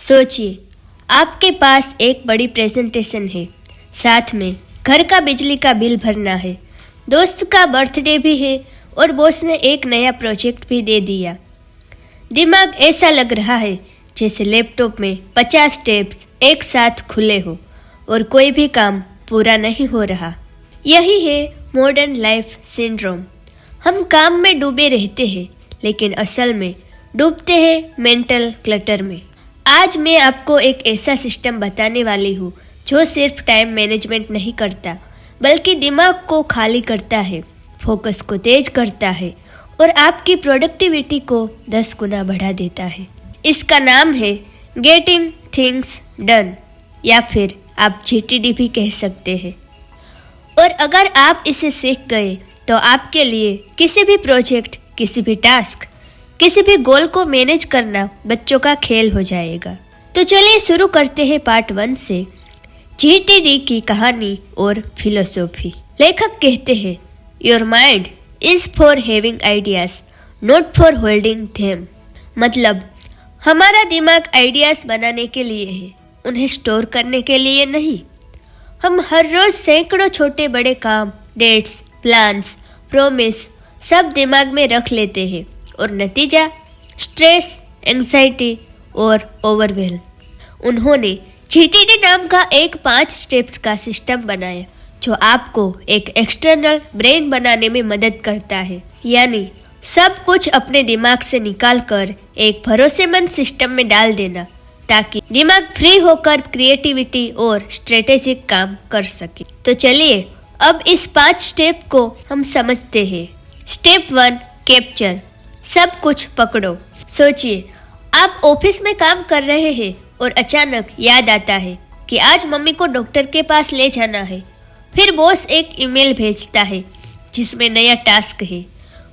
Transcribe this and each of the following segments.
सोचिए, आपके पास एक बड़ी प्रेजेंटेशन है, साथ में घर का बिजली का बिल भरना है, दोस्त का बर्थडे भी है और बॉस ने एक नया प्रोजेक्ट भी दे दिया। दिमाग ऐसा लग रहा है जैसे लैपटॉप में 50 टैब्स एक साथ खुले हो और कोई भी काम पूरा नहीं हो रहा। यही है मॉडर्न लाइफ सिंड्रोम। हम काम में डूबे रहते हैं, लेकिन असल में डूबते हैं मेंटल क्लटर में। आज मैं आपको एक ऐसा सिस्टम बताने वाली हूँ जो सिर्फ टाइम मैनेजमेंट नहीं करता, बल्कि दिमाग को खाली करता है, फोकस को तेज करता है और आपकी प्रोडक्टिविटी को 10 गुना बढ़ा देता है। इसका नाम है गेटिंग थिंग्स डन, या फिर आप GTD भी कह सकते हैं। और अगर आप इसे सीख गए तो आपके लिए किसी भी प्रोजेक्ट, किसी भी टास्क, किसी भी गोल को मैनेज करना बच्चों का खेल हो जाएगा। तो चलिए शुरू करते हैं पार्ट 1 से, GTD की कहानी और फिलोसॉफी। लेखक कहते हैं, your mind is for having ideas, not for holding them. मतलब हमारा दिमाग आइडियाज बनाने के लिए है, उन्हें स्टोर करने के लिए नहीं। हम हर रोज सैकड़ों छोटे बड़े काम, डेट्स, प्लान्स, प्रॉमिस सब दिमाग में रख लेते हैं और नतीजा स्ट्रेस, एंग्जाइटी और ओवरवेल्म। उन्होंने GTD नाम का एक 5 स्टेप्स का सिस्टम बनाया जो आपको एक एक्सटर्नल ब्रेन बनाने में मदद करता है, यानी सब कुछ अपने दिमाग से निकाल कर एक भरोसेमंद सिस्टम में डाल देना, ताकि दिमाग फ्री होकर क्रिएटिविटी और स्ट्रेटेजिक काम कर सके। तो चलिए अब इस 5 स्टेप को हम समझते हैं। Step 1, capture. सब कुछ पकड़ो। सोचिए, आप ऑफिस में काम कर रहे हैं और अचानक याद आता है कि आज मम्मी को डॉक्टर के पास ले जाना है। फिर बॉस एक ईमेल भेजता है जिसमें नया टास्क है।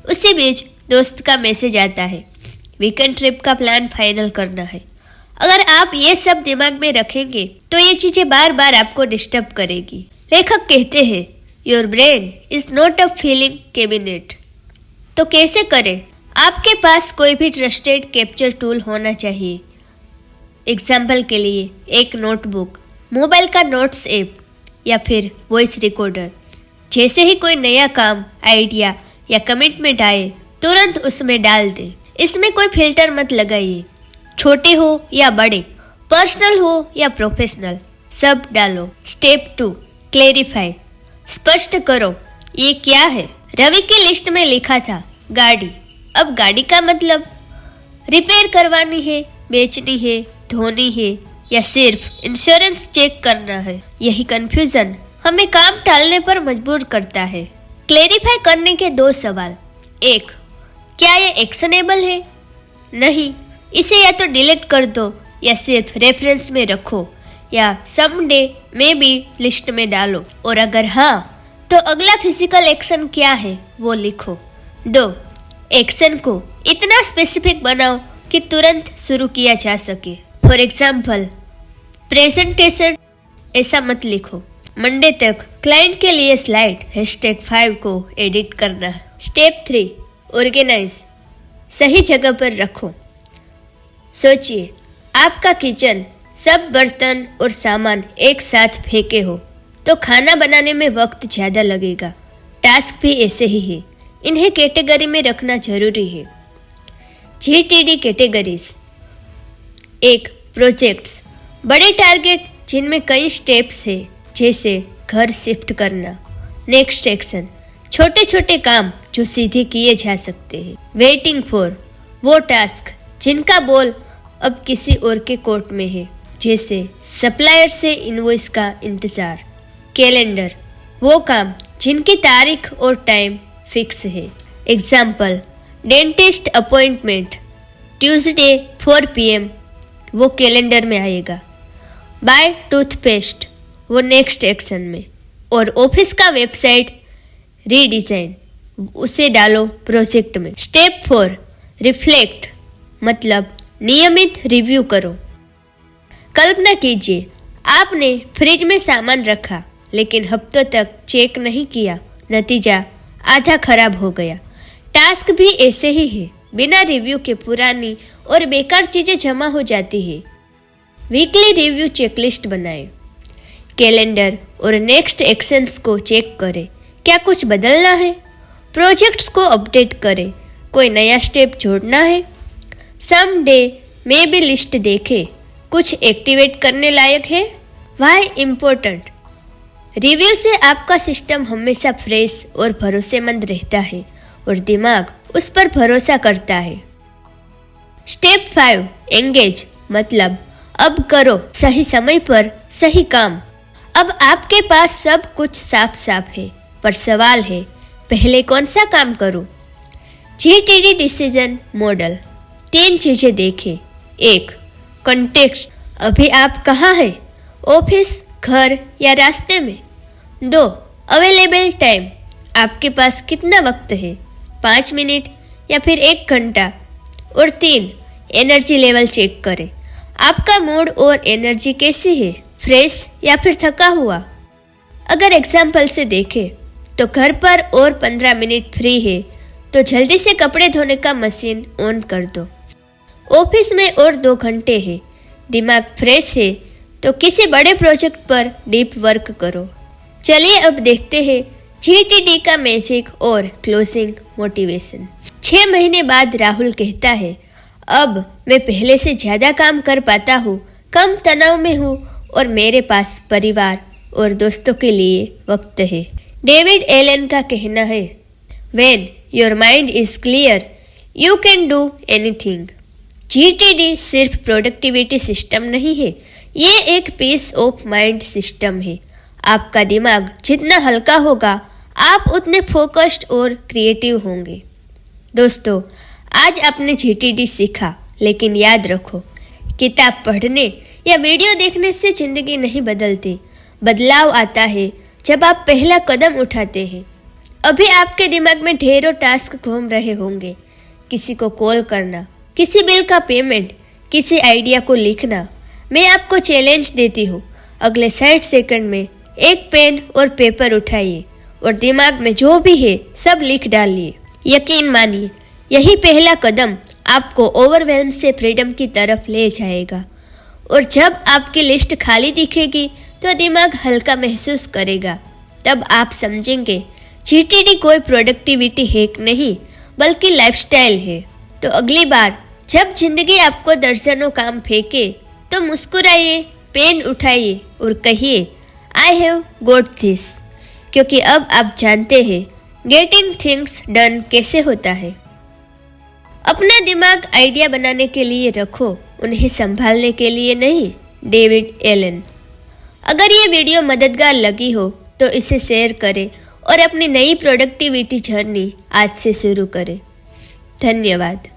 उसी बीच दोस्त का मैसेज आता है, वीकेंड ट्रिप का प्लान फाइनल करना है। अगर आप ये सब दिमाग में रखेंगे तो ये चीजें बार बार आपको डिस्टर्ब करेगी। लेखक कहते हैं, your brain is not a feeling cabinet. तो कैसे करें? आपके पास कोई भी ट्रस्टेड कैप्चर टूल होना चाहिए। एग्जाम्पल के लिए एक नोटबुक, मोबाइल का नोट्स ऐप या फिर वॉइस रिकॉर्डर। जैसे ही कोई नया काम, आइडिया या कमिटमेंट आए, तुरंत उसमें डाल दें। इसमें कोई फिल्टर मत लगाइए, छोटे हो या बड़े, पर्सनल हो या प्रोफेशनल, सब डालो। Step 2, clarify. स्पष्ट करो, ये क्या है? रवि की लिस्ट में लिखा था गाड़ी। अब गाड़ी का मतलब रिपेयर करवानी है, बेचनी है, धोनी है या सिर्फ इंश्योरेंस चेक करना है? यही कंफ्यूजन हमें काम टालने पर मजबूर करता है। क्लेरिफाई करने के 2 सवाल। 1, क्या ये एक्शनेबल है? नहीं, इसे या तो डिलीट कर दो या सिर्फ रेफरेंस में रखो या समडे में भी लिस्ट में डालो। और अगर हाँ, तो अगला फिजिकल एक्शन क्या है वो लिखो। 2, एक्शन को इतना स्पेसिफिक बनाओ कि तुरंत शुरू किया जा सके। फॉर एग्जाम्पल, प्रेजेंटेशन ऐसा मत लिखो, मंडे तक क्लाइंट के लिए स्लाइड #5 को एडिट करना। Step 3, organize. सही जगह पर रखो। सोचिए, आपका किचन सब बर्तन और सामान एक साथ फेंके हो तो खाना बनाने में वक्त ज़्यादा लगेगा। टास्क भी ऐसे ही है, इन्हें कैटेगरी में रखना जरूरी है। GTD categories. 1, प्रोजेक्ट्स, बड़े टारगेट जिनमें कई स्टेप्स है, जैसे घर शिफ्ट करना। नेक्स्ट एक्शन, छोटे छोटे काम जो सीधे किए जा सकते हैं। वेटिंग फॉर, वो टास्क जिनका बॉल अब किसी और के कोर्ट में है, जैसे सप्लायर से इनवॉइस का इंतजार। कैलेंडर, वो काम जिनकी तारीख और टाइम फिक्स है। Example, dentist appointment Tuesday 4 PM, वो कैलेंडर में आएगा। बाय टूथपेस्ट, वो नेक्स्ट एक्शन में। और ऑफिस का वेबसाइट रीडिज़ाइन, उसे डालो प्रोजेक्ट में। स्टेप 4, रिफ्लेक्ट, मतलब नियमित रिव्यू करो। कल्पना कीजिए, आपने फ्रिज में सामान रखा लेकिन हफ्तों तक चेक नहीं किया, नतीजा आधा खराब हो गया। टास्क भी ऐसे ही है, बिना रिव्यू के पुरानी और बेकार चीजें जमा हो जाती है। वीकली रिव्यू चेकलिस्ट बनाएं। कैलेंडर और नेक्स्ट एक्शंस को चेक करें, क्या कुछ बदलना है। प्रोजेक्ट्स को अपडेट करें, कोई नया स्टेप जोड़ना है। सम डे में भी लिस्ट देखें, कुछ एक्टिवेट करने लायक है। वाई इम्पोर्टेंट, रिव्यू से आपका सिस्टम हमेशा फ्रेश और भरोसेमंद रहता है और दिमाग उस पर भरोसा करता है। स्टेप 5 एंगेज, मतलब अब करो सही समय पर सही काम। अब आपके पास सब कुछ साफ साफ है, पर सवाल है पहले कौन सा काम करूं। GTD डिसीजन मॉडल 3 चीजें देखें। 1 कॉन्टेक्स्ट, अभी आप कहाँ हैं, ऑफिस, घर या रास्ते में। 2 अवेलेबल टाइम, आपके पास कितना वक्त है, 5 मिनट या फिर 1 घंटा। और 3 एनर्जी लेवल चेक करें, आपका मूड और एनर्जी कैसी है, फ्रेश या फिर थका हुआ। अगर एग्जाम्पल से देखें तो घर पर और 15 मिनट फ्री है तो जल्दी से कपड़े धोने का मशीन ऑन कर दो। ऑफिस में और 2 घंटे है, दिमाग फ्रेश है तो किसी बड़े प्रोजेक्ट पर डीप वर्क करो। चलिए अब देखते हैं GTD का मैजिक और क्लोजिंग मोटिवेशन। 6 महीने बाद राहुल कहता है, अब मैं पहले से ज़्यादा काम कर पाता हूँ, कम तनाव में हूँ और मेरे पास परिवार और दोस्तों के लिए वक्त है। डेविड एलन का कहना है, When your mind is clear, you can do anything। GTD सिर्फ प्रोडक्टिविटी सिस्टम नहीं है, ये एक पीस ऑफ माइंड सिस्टम है। आपका दिमाग जितना हल्का होगा, आप उतने फोकस्ड और क्रिएटिव होंगे। दोस्तों, आज आपने GTD सीखा, लेकिन याद रखो, किताब पढ़ने या वीडियो देखने से ज़िंदगी नहीं बदलती। बदलाव आता है जब आप पहला कदम उठाते हैं। अभी आपके दिमाग में ढेरों टास्क घूम रहे होंगे, किसी को कॉल करना, किसी बिल का पेमेंट, किसी आइडिया को लिखना। मैं आपको चैलेंज देती हूँ, अगले 60 सेकंड में एक पेन और पेपर उठाइए और दिमाग में जो भी है सब लिख डालिए। यकीन मानिए, यही पहला कदम आपको ओवरवेल्म से फ्रीडम की तरफ ले जाएगा। और जब आपकी लिस्ट खाली दिखेगी तो दिमाग हल्का महसूस करेगा। तब आप समझेंगे GTD कोई प्रोडक्टिविटी हैक नहीं, बल्कि लाइफस्टाइल है। तो अगली बार जब जिंदगी आपको दर्जनों काम फेंके तो मुस्कुराइए, पेन उठाइए और कहिए, आई हैव गॉट दिस। क्योंकि अब आप जानते हैं गेटिंग थिंग्स डन कैसे होता है। अपना दिमाग आइडिया बनाने के लिए रखो, उन्हें संभालने के लिए नहीं। David Allen. अगर ये वीडियो मददगार लगी हो तो इसे शेयर करें और अपनी नई प्रोडक्टिविटी जर्नी आज से शुरू करें। धन्यवाद।